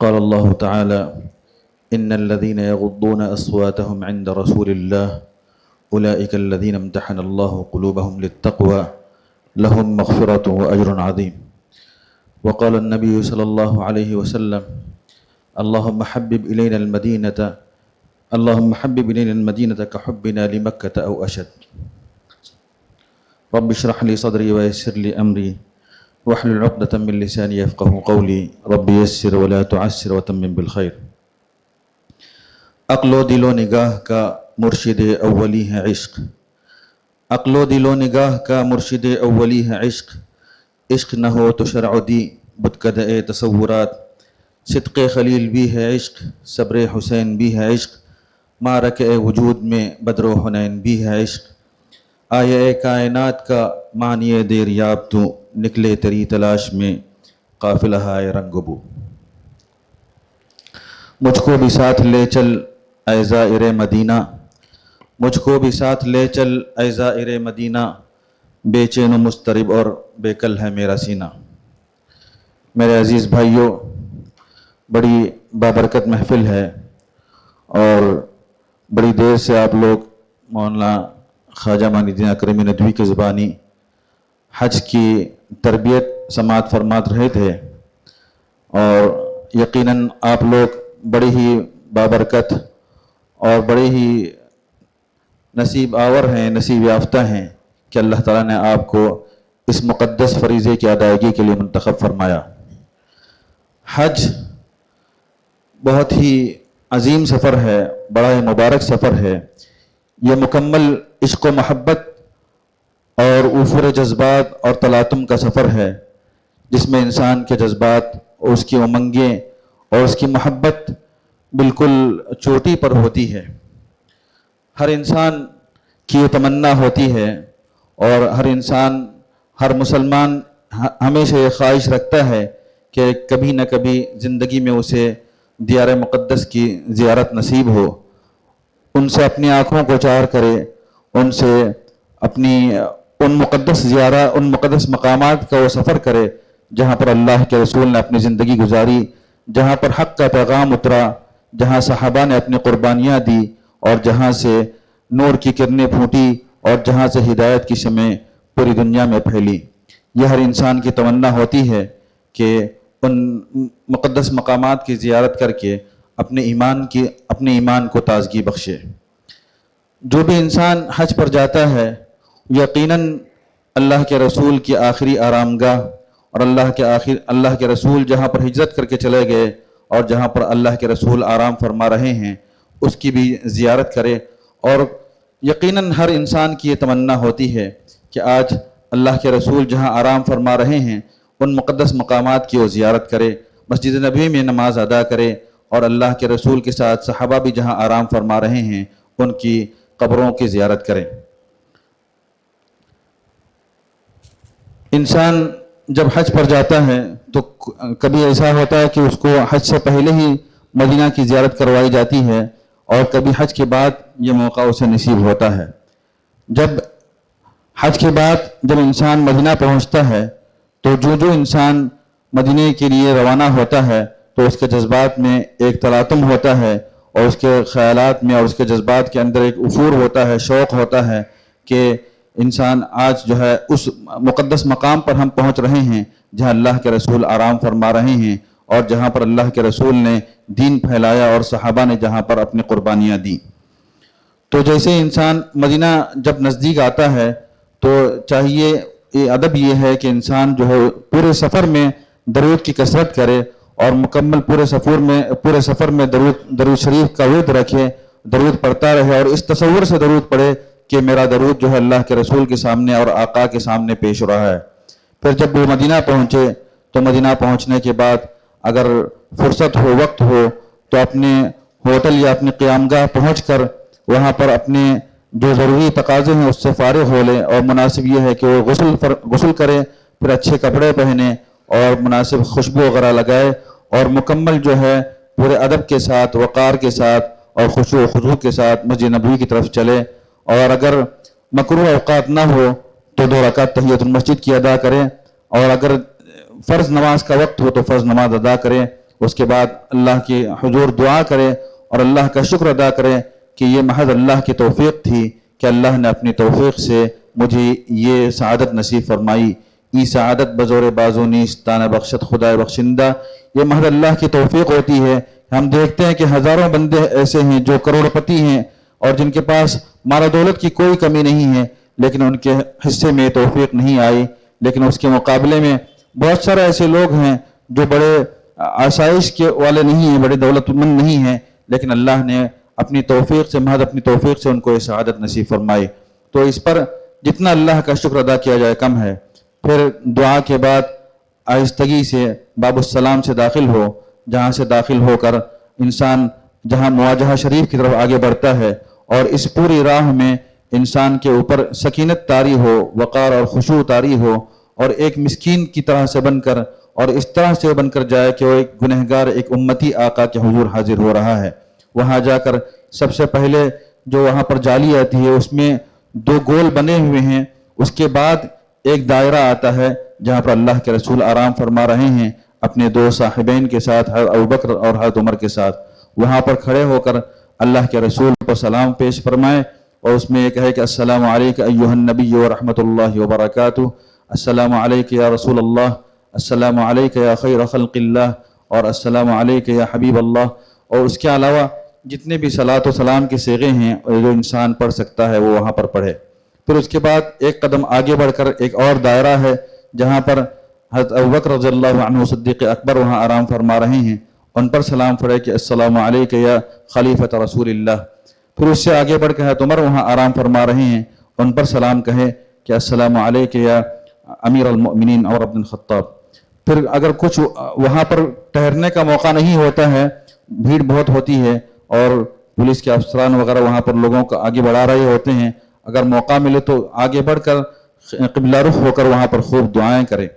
قال الله تعالى: إن الذين يغضون أصواتهم عند رسول الله أولئك الذين امتحن الله قلوبهم للتقوى لهم مغفرة وأجر عظيم. وقال النبي صلى الله عليه وسلم: اللهم حبب إلينا المدينة كحبنا لمكة أو أشد. رب اشرح لي صدري ويسر لي أمري واحلل عقدة من لساني يفقهوا قولي رب يسر ولا تعسر وتمم بالخير. عقل و دل و نگاہ کا مرشد اولی ہے عشق، عقل و دل و نگاہ کا مرشد اولی ہے عشق، عشق نہ ہو تو شرع دی بتکدہ تصورات، صدق خلیل بھی ہے عشق، صبر حسین بھی ہے عشق، معرکہ وجود میں بدر و حنین بھی ہے عشق، آیہ کائنات کا معنی دریاب تو نکلے تیری تلاش میں قافلہ ہے رنگ و بو. مجھ کو بھی ساتھ لے چل اے زائر مدینہ، مجھ کو بھی ساتھ لے چل اے زائر مدینہ، بے چین و مضطرب اور بے کل ہے میرا سینہ. میرے عزیز بھائیوں، بڑی بابرکت محفل ہے اور بڑی دیر سے آپ لوگ مولانا خواجہ معین الدین اکرمی ندوی کی زبانی حج کی تربیت سماعت فرمات رہے تھے، اور یقیناً آپ لوگ بڑی ہی بابرکت اور بڑے ہی نصیب آور ہیں، نصیب یافتہ ہیں کہ اللہ تعالیٰ نے آپ کو اس مقدس فریضے کی ادائیگی کے لیے منتخب فرمایا. حج بہت ہی عظیم سفر ہے، بڑا ہی مبارک سفر ہے. یہ مکمل عشق و محبت اور اوفر جذبات اور تلاطم کا سفر ہے، جس میں انسان کے جذبات اور اس کی امنگیں اور اس کی محبت بالکل چوٹی پر ہوتی ہے. ہر انسان کی یہ تمنا ہوتی ہے اور ہر انسان، ہر مسلمان ہمیشہ یہ خواہش رکھتا ہے کہ کبھی نہ کبھی زندگی میں اسے دیار مقدس کی زیارت نصیب ہو، ان سے اپنی آنکھوں کو چار کرے، ان سے اپنی ان مقدس مقامات کا وہ سفر کرے جہاں پر اللہ کے رسول نے اپنی زندگی گزاری، جہاں پر حق کا پیغام اترا، جہاں صحابہ نے اپنی قربانیاں دی اور جہاں سے نور کی کرنیں پھوٹی اور جہاں سے ہدایت کی شمع پوری دنیا میں پھیلی. یہ ہر انسان کی تمنا ہوتی ہے کہ ان مقدس مقامات کی زیارت کر کے اپنے ایمان کو تازگی بخشے. جو بھی انسان حج پر جاتا ہے یقیناً اللہ کے رسول کی آخری آرام گاہ اور اللہ کے رسول جہاں پر ہجرت کر کے چلے گئے اور جہاں پر اللہ کے رسول آرام فرما رہے ہیں اس کی بھی زیارت کرے. اور یقیناً ہر انسان کی یہ تمنا ہوتی ہے کہ آج اللہ کے رسول جہاں آرام فرما رہے ہیں ان مقدس مقامات کی وہ زیارت کرے، مسجد نبوی میں نماز ادا کرے اور اللہ کے رسول کے ساتھ صحابہ بھی جہاں آرام فرما رہے ہیں ان کی قبروں کی زیارت کریں. انسان جب حج پر جاتا ہے تو کبھی ایسا ہوتا ہے کہ اس کو حج سے پہلے ہی مدینہ کی زیارت کروائی جاتی ہے اور کبھی حج کے بعد یہ موقع اسے نصیب ہوتا ہے. جب حج کے بعد جب انسان مدینہ پہنچتا ہے تو جو انسان مدینہ کے لیے روانہ ہوتا ہے تو اس کے جذبات میں ایک تلاطم ہوتا ہے اور اس کے خیالات میں اور اس کے جذبات کے اندر ایک افور ہوتا ہے، شوق ہوتا ہے کہ انسان آج جو ہے اس مقدس مقام پر ہم پہنچ رہے ہیں جہاں اللہ کے رسول آرام فرما رہے ہیں اور جہاں پر اللہ کے رسول نے دین پھیلایا اور صحابہ نے جہاں پر اپنی قربانیاں دی. تو جیسے انسان مدینہ جب نزدیک آتا ہے تو چاہیے ادب یہ ہے کہ انسان جو ہے پورے سفر میں درود کی کثرت کرے اور مکمل پورے سفر میں درود شریف کا ورد رکھے، درود پڑھتا رہے اور اس تصور سے درود پڑھے کہ میرا درود جو ہے اللہ کے رسول کے سامنے اور آقا کے سامنے پیش ہو رہا ہے. پھر جب وہ مدینہ پہنچے تو مدینہ پہنچنے کے بعد اگر فرصت ہو، وقت ہو تو اپنے ہوٹل یا اپنی قیامگاہ پہنچ کر وہاں پر اپنے جو ضروری تقاضے ہیں اس سے فارغ ہو لے. اور مناسب یہ ہے کہ وہ غسل کرے، پھر اچھے کپڑے پہنے اور مناسب خوشبو وغیرہ لگائے اور مکمل جو ہے پورے ادب کے ساتھ، وقار کے ساتھ اور خشوع و خضوع کے ساتھ مسجد نبوی کی طرف چلے. اور اگر مکروہ اوقات نہ ہو تو 2 رکعت تحیۃ المسجد کی ادا کرے، اور اگر فرض نماز کا وقت ہو تو فرض نماز ادا کرے اس کے بعد اللہ کے حضور دعا کرے اور اللہ کا شکر ادا کرے کہ یہ محض اللہ کی توفیق تھی کہ اللہ نے اپنی توفیق سے مجھے یہ سعادت نصیب فرمائی. ای سعادت بزور بازو نیست تانہ بخشت خدائے بخشندہ. یہ محض اللہ کی توفیق ہوتی ہے. ہم دیکھتے ہیں کہ ہزاروں بندے ایسے ہیں جو کروڑپتی ہیں اور جن کے پاس مال و دولت کی کوئی کمی نہیں ہے، لیکن ان کے حصے میں توفیق نہیں آئی. لیکن اس کے مقابلے میں بہت سارے ایسے لوگ ہیں جو بڑے آسائش کے والے نہیں ہیں، بڑے دولت مند نہیں ہیں، لیکن اللہ نے اپنی توفیق سے، محض اپنی توفیق سے ان کو یہ سعادت نصیب فرمائی. تو اس پر جتنا اللہ کا شکر ادا کیا جائے کم ہے. پھر دعا کے بعد آہستگی سے باب السلام سے داخل ہو، جہاں سے داخل ہو کر انسان جہاں مواجہہ شریف کی طرف آگے بڑھتا ہے، اور اس پوری راہ میں انسان کے اوپر سکینت طاری ہو، وقار اور خشوع طاری ہو، اور ایک مسکین کی طرح سے بن کر اور اس طرح سے بن کر جائے کہ وہ ایک گنہگار، ایک امتی آقا کے حضور حاضر ہو رہا ہے. وہاں جا کر سب سے پہلے جو وہاں پر جالی آتی ہے اس میں 2 گول بنے ہوئے ہیں. اس کے بعد ایک دائرہ آتا ہے جہاں پر اللہ کے رسول آرام فرما رہے ہیں اپنے 2 صاحبین کے ساتھ، حضرت ابوبکر اور حضرت عمر کے ساتھ. وہاں پر کھڑے ہو کر اللہ کے رسول کو سلام پیش فرمائے اور اس میں یہ کہے کہ السلام علیک ایھا النبی ورحمۃ اللہ وبرکاتہ، السلام علیک یا رسول اللہ، السلام علیک یا خیر خلق اللہ، اور السلام علیک یا حبیب اللہ. اور اس کے علاوہ جتنے بھی صلاۃ و سلام کے صیغے ہیں جو انسان پڑھ سکتا ہے وہ وہاں پر پڑھے. پھر اس کے بعد ایک قدم آگے بڑھ کر ایک اور دائرہ ہے جہاں پر حضرت ابوبکر رضی اللہ عنہ صدیق اکبر وہاں آرام فرما رہے ہیں. ان پر سلام پڑھے کہ السلام علیک یا خلیفۃ رسول اللہ. پھر اس سے آگے بڑھ کے حضرت عمر وہاں آرام فرما رہے ہیں، ان پر سلام کہے کہ السلام علیک یا امیر المؤمنین عمر بن الخطاب. پھر اگر کچھ وہاں پر ٹھہرنے کا موقع نہیں ہوتا ہے، بھیڑ بہت ہوتی ہے اور پولیس کے افسران وغیرہ وہاں پر لوگوں کو آگے بڑھا رہے ہوتے ہیں، اگر موقع ملے تو آگے بڑھ کر قبلہ رخ ہو کر وہاں پر خوب دعائیں کریں.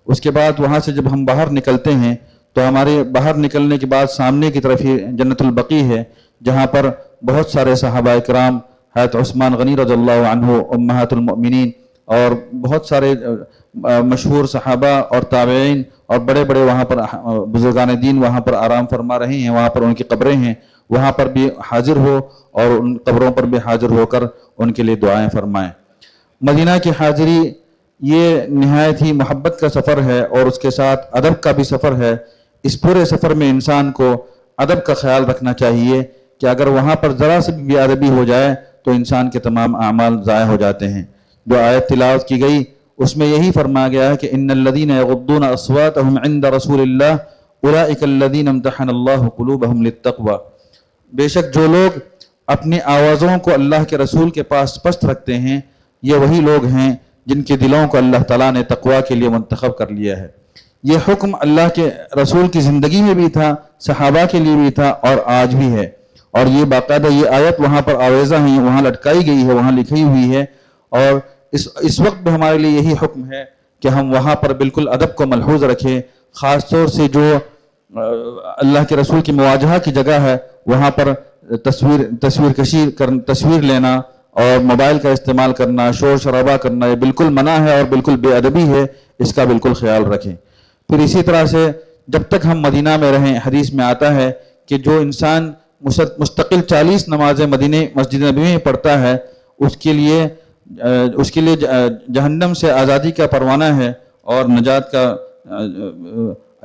اس کے بعد وہاں سے جب ہم باہر نکلتے ہیں تو ہمارے باہر نکلنے کے بعد سامنے کی طرف ہی جنت البقیع ہے، جہاں پر بہت سارے صحابہ کرام، حضرت عثمان غنی رضی اللہ عنہ، امہات المؤمنین اور بہت سارے مشہور صحابہ اور تابعین اور بڑے بڑے وہاں پر بزرگان دین وہاں پر آرام فرما رہے ہیں. وہاں پر ان کی قبریں ہیں، وہاں پر بھی حاضر ہو اور ان قبروں پر بھی حاضر ہو کر ان کے لیے دعائیں فرمائیں. مدینہ کی حاضری یہ نہایت ہی محبت کا سفر ہے اور اس کے ساتھ ادب کا بھی سفر ہے. اس پورے سفر میں انسان کو ادب کا خیال رکھنا چاہیے کہ اگر وہاں پر ذرا سے بھی بے ادبی ہو جائے تو انسان کے تمام اعمال ضائع ہو جاتے ہیں. جو آیت تلاوت کی گئی اس میں یہی فرمایا گیا ہے کہ ان الذین یغضون اصواتهم عند رسول اللہ اولئک الذین امتحن اللہ قلوبهم للتقوی. بے شک جو لوگ اپنی آوازوں کو اللہ کے رسول کے پاس پست رکھتے ہیں یہ وہی لوگ ہیں جن کے دلوں کو اللہ تعالیٰ نے تقوی کے لیے منتخب کر لیا ہے. یہ حکم اللہ کے رسول کی زندگی میں بھی تھا، صحابہ کے لیے بھی تھا اور آج بھی ہے. اور یہ باقاعدہ یہ آیت وہاں پر آویزہ ہیں، وہاں لٹکائی گئی ہے، وہاں لکھی ہوئی ہے. اور اس وقت بھی ہمارے لیے یہی حکم ہے کہ ہم وہاں پر بالکل ادب کو ملحوظ رکھیں. خاص طور سے جو اللہ کے رسول کی مواجہہ کی جگہ ہے وہاں پر تصویر لینا اور موبائل کا استعمال کرنا، شور شرابہ کرنا یہ بالکل منع ہے اور بالکل بے ادبی ہے. اس کا بالکل خیال رکھیں. پھر اسی طرح سے جب تک ہم مدینہ میں رہیں، حدیث میں آتا ہے کہ جو انسان مستقل 40 نمازیں مسجد نبوی میں پڑھتا ہے اس کے لیے جہنم سے آزادی کا پروانہ ہے اور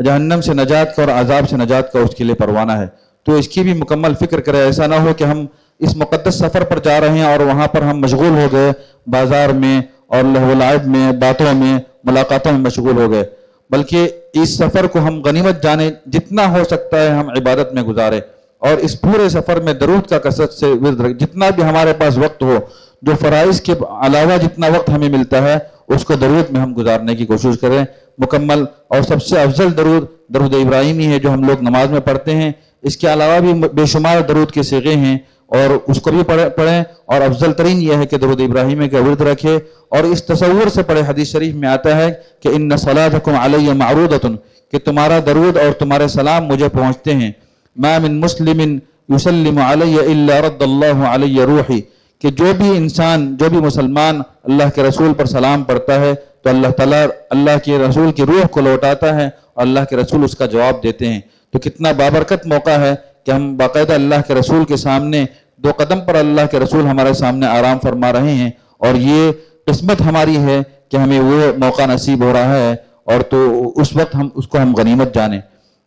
جہنم سے نجات کا اور عذاب سے نجات کا اس کے لیے پروانہ ہے. تو اس کی بھی مکمل فکر کرے. ایسا نہ ہو کہ ہم اس مقدس سفر پر جا رہے ہیں اور وہاں پر ہم مشغول ہو گئے بازار میں اور لہو و لعب میں، باتوں میں، ملاقاتوں میں مشغول ہو گئے، بلکہ اس سفر کو ہم غنیمت جانے جتنا ہو سکتا ہے ہم عبادت میں گزارے. اور اس پورے سفر میں درود کا کثرت سے ورد رکھ، جتنا بھی ہمارے پاس وقت ہو، جو فرائض کے علاوہ جتنا وقت ہمیں ملتا ہے اس کو درود میں ہم گزارنے کی کوشش کریں مکمل. اور سب سے افضل درود ابراہیمی ہے جو ہم لوگ نماز میں پڑھتے ہیں. اس کے علاوہ بھی بے شمار درود کے صیغے ہیں اور اس کو بھی پڑھیں. اور افضل ترین یہ ہے کہ درود ابراہیمی کا ورد رکھے اور اس تصور سے پڑھے. حدیث شریف میں آتا ہے کہ ان صلاتکم علی معروضۃ، کہ تمہارا درود اور تمہارے سلام مجھے پہنچتے ہیں. ما من مسلم یسلم علی الا رد اللہ علی روحی، کہ جو بھی انسان، جو بھی مسلمان اللہ کے رسول پر سلام پڑھتا ہے تو اللہ تعالیٰ اللہ کے رسول کی روح کو لوٹاتا ہے اور اللہ کے رسول اس کا جواب دیتے ہیں. تو کتنا بابرکت موقع ہے کہ ہم باقاعدہ اللہ کے رسول کے سامنے دو قدم پر اللہ کے رسول ہمارے سامنے آرام فرما رہے ہیں، اور یہ قسمت ہماری ہے کہ ہمیں وہ موقع نصیب ہو رہا ہے، اور تو اس وقت ہم اس کو ہم غنیمت جانیں۔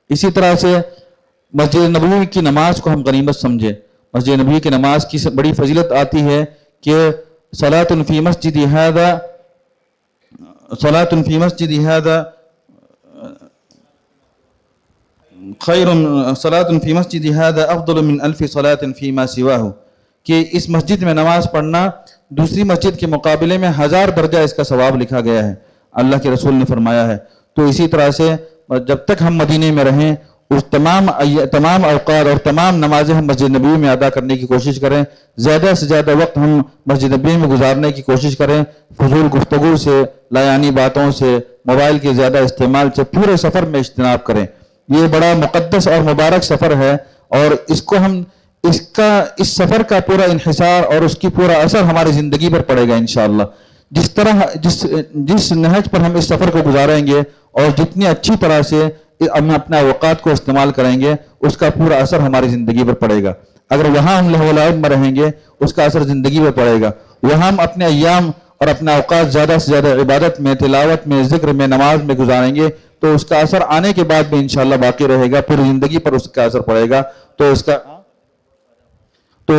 اسی طرح سے مسجد نبوی کی نماز کو ہم غنیمت سمجھے۔ مسجد نبوی کی نماز کی بڑی فضیلت آتی ہے کہ صلاۃ فی مسجد ھذا صلاۃ فی مسجد ھذا خیر صلاۃ فی مسجد ھذا افضل من الف صلاۃ فیما سواہ، کہ اس مسجد میں نماز پڑھنا دوسری مسجد کے مقابلے میں 1000 درجہ اس کا ثواب لکھا گیا ہے، اللہ کے رسول نے فرمایا ہے۔ تو اسی طرح سے جب تک ہم مدینے میں رہیں اس تمام اوقات اور تمام نمازیں ہم مسجد نبوی میں ادا کرنے کی کوشش کریں، زیادہ سے زیادہ وقت ہم مسجد نبوی میں گزارنے کی کوشش کریں، فضول گفتگو سے، لایانی باتوں سے، موبائل کے زیادہ استعمال سے پورے سفر میں اجتناب کریں۔ یہ بڑا مقدس اور مبارک سفر ہے، اور اس سفر کا پورا انحصار اور اس کی پورا اثر ہماری زندگی پر پڑے گا انشاءاللہ۔ جس نہج پر ہم اس سفر کو گزاریں گے اور جتنی اچھی طرح سے ہم اپنے اوقات کو استعمال کریں گے، اس کا پورا اثر ہماری زندگی پر پڑے گا۔ اگر وہاں ہم لہو و لعب میں رہیں گے، اس کا اثر زندگی پر پڑے گا۔ وہاں ہم اپنے ایام اور اپنے اوقات زیادہ سے زیادہ عبادت میں، تلاوت میں، ذکر میں، نماز میں گزاریں گے، تو اس کا اثر آنے کے بعد بھی انشاءاللہ باقی رہے گا، پوری زندگی پر اس کا اثر پڑے گا۔ تو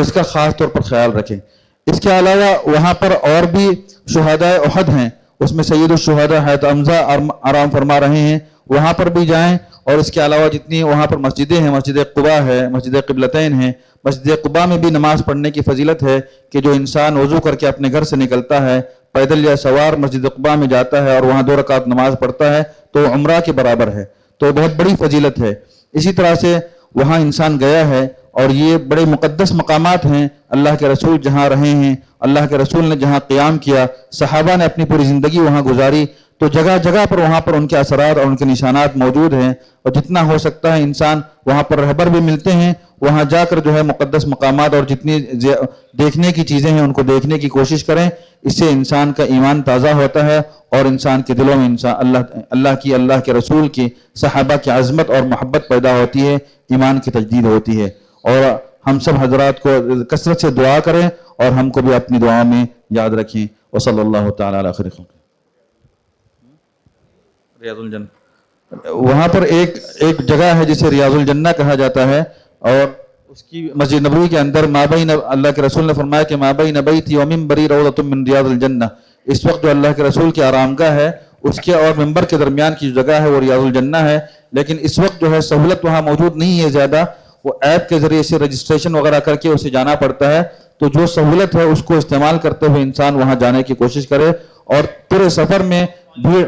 اس کا خاص طور پر خیال رکھیں۔ اس کے علاوہ وہاں پر اور بھی شہداء احد ہیں، اس میں سید الشہداء حضرت حمزہ آرام فرما رہے ہیں، وہاں پر بھی جائیں۔ اور اس کے علاوہ جتنی وہاں پر مسجدیں ہیں، مسجد قباء ہے، مسجد قبلتین ہیں، مسجد قباء میں بھی نماز پڑھنے کی فضیلت ہے کہ جو انسان وضو کر کے اپنے گھر سے نکلتا ہے، پیدل یا سوار مسجد قباء میں جاتا ہے اور وہاں 2 رکعت نماز پڑھتا ہے تو عمرہ کے برابر ہے، تو بہت بڑی فضیلت ہے۔ اسی طرح سے وہاں انسان گیا ہے، اور یہ بڑے مقدس مقامات ہیں، اللہ کے رسول جہاں رہے ہیں، اللہ کے رسول نے جہاں قیام کیا، صحابہ نے اپنی پوری زندگی وہاں گزاری، تو جگہ جگہ پر وہاں پر ان کے اثرات اور ان کے نشانات موجود ہیں، اور جتنا ہو سکتا ہے انسان وہاں پر رہبر بھی ملتے ہیں، وہاں جا کر جو ہے مقدس مقامات اور جتنی دیکھنے کی چیزیں ہیں ان کو دیکھنے کی کوشش کریں۔ اس سے انسان کا ایمان تازہ ہوتا ہے، اور انسان کے دلوں میں اللہ کے رسول کی، صحابہ کی عظمت اور محبت پیدا ہوتی ہے، ایمان کی تجدید ہوتی ہے۔ اور ہم سب حضرات کو کثرت سے دعا کریں، اور ہم کو بھی اپنی دعا میں یاد رکھیں۔ وصلی اللہ تعالی علی خیر خلق۔ ریاض الجنہ، وہاں پر ایک جگہ ہے جسے ریاض الجنہ کہا جاتا ہے، اور اس کی مسجد نبوی کے اندر مابین، اللہ کے رسول نے فرمایا کہ مابین بیتی و منبری روضۃ من ریاض الجنہ، اس وقت جو اللہ کے رسول کی آرام گاہ ہے اس کے اور منبر کے درمیان کی جو جگہ ہے وہ ریاض الجنہ ہے، لیکن اس وقت جو ہے سہولت وہاں موجود نہیں ہے زیادہ، وہ ایپ کے ذریعے سے رجسٹریشن وغیرہ کر کے اسے جانا پڑتا ہے، تو جو سہولت ہے اس کو استعمال کرتے ہوئے انسان وہاں جانے کی کوشش کرے۔ اور پورے سفر میں بھیڑ،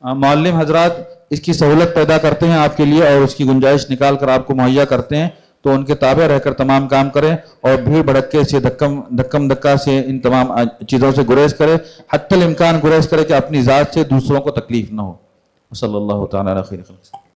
معلم حضرات اس کی سہولت پیدا کرتے ہیں آپ کے لیے، اور اس کی گنجائش نکال کر آپ کو مہیا کرتے ہیں، تو ان کے تابع رہ کر تمام کام کریں، اور بھیڑ بھڑکے سے دھکم دھکا سے ان تمام چیزوں سے گریز کرے، حتی الامکان گریز کرے کہ اپنی ذات سے دوسروں کو تکلیف نہ ہو۔ صلی اللہ تعالی علیہ خیر خلق۔